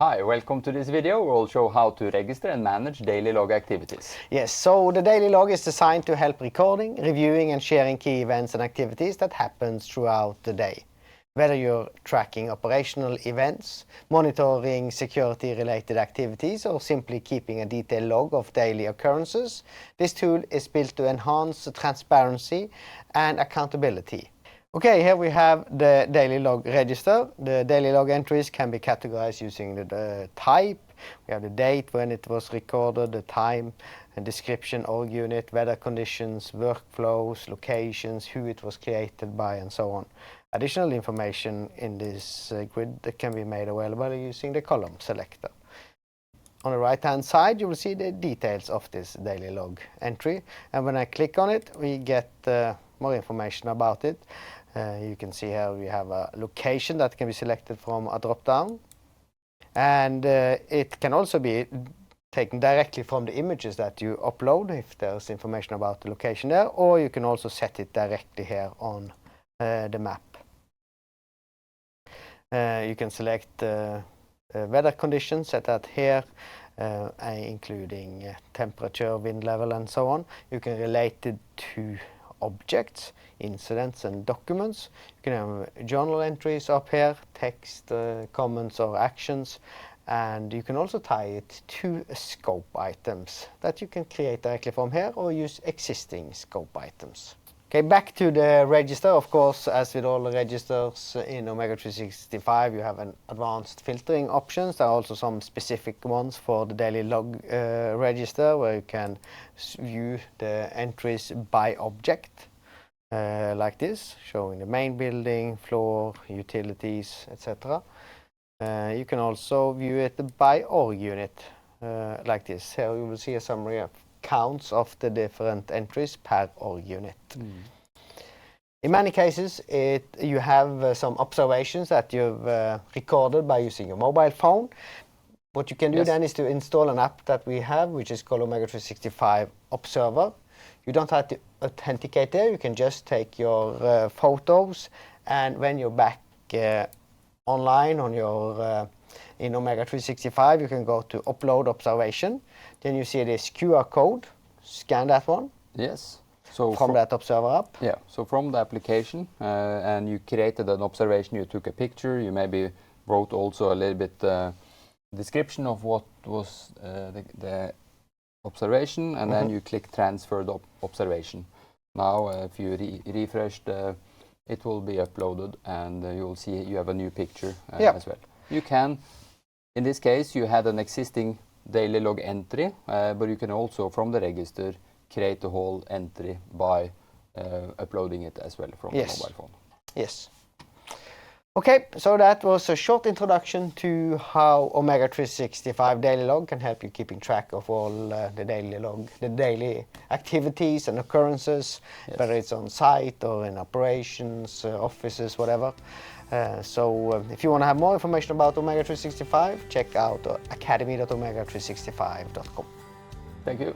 Hi, welcome to this video where we'll show how to register and manage daily log activities. Yes, so the daily log is designed to help recording, reviewing and sharing key events and activities that happens throughout the day. Whether you're tracking operational events, monitoring security-related activities or simply keeping a detailed log of daily occurrences, this tool is built to enhance transparency and accountability. Okay, here we have the daily log register. The daily log entries can be categorized using the type. We have the date when it was recorded, the time, and description, org unit, weather conditions, workflows, locations, who it was created by, and so on. Additional information in this grid that can be made available using the column selector. On the right-hand side, you will see the details of this daily log entry. And when I click on it, we get more information about it. You can see here we have a location that can be selected from a drop-down. And it can also be taken directly from the images that you upload if there's information about the location there, or you can also set it directly here on the map. You can select weather conditions, set that here, including temperature, wind level and so on. You can relate it to objects, incidents and documents. You can have journal entries up here, text, comments or actions, and you can also tie it to scope items that you can create directly from here or use existing scope items. Okay, back to the register. Of course, as with all the registers in Omega 365, you have an advanced filtering options. There are also some specific ones for the daily log register where you can view the entries by object, like this, showing the main building, floor, utilities, etc. You can also view it by org unit, like this. Here you will see a summary of counts of the different entries per org unit. In many cases, you have some observations that you've recorded by using your mobile phone. What you can do then is to install an app that we have, which is called Omega 365 Observer. You don't have to authenticate there. You can just take your photos, and when you're back online on your in Omega 365, you can go to Upload Observation. Then you see this QR code. Scan that one. Yes. So from that Observer app. Yeah. So from the application, and you created an observation. You took a picture. You maybe wrote also a little bit description of what was the observation, and then you click Transfer the observation. Now, if you refresh it will be uploaded, and you'll see you have a new picture as well. You can, in this case, you had an existing daily log entry, but you can also, from the register, create the whole entry by uploading it as well from the mobile phone. Yes. Okay, so that was a short introduction to how Omega 365 Daily Log can help you keeping track of all the daily activities and occurrences, whether it's on site or in operations, offices, whatever. So if you want to have more information about Omega 365, check out academy.omega365.com. Thank you.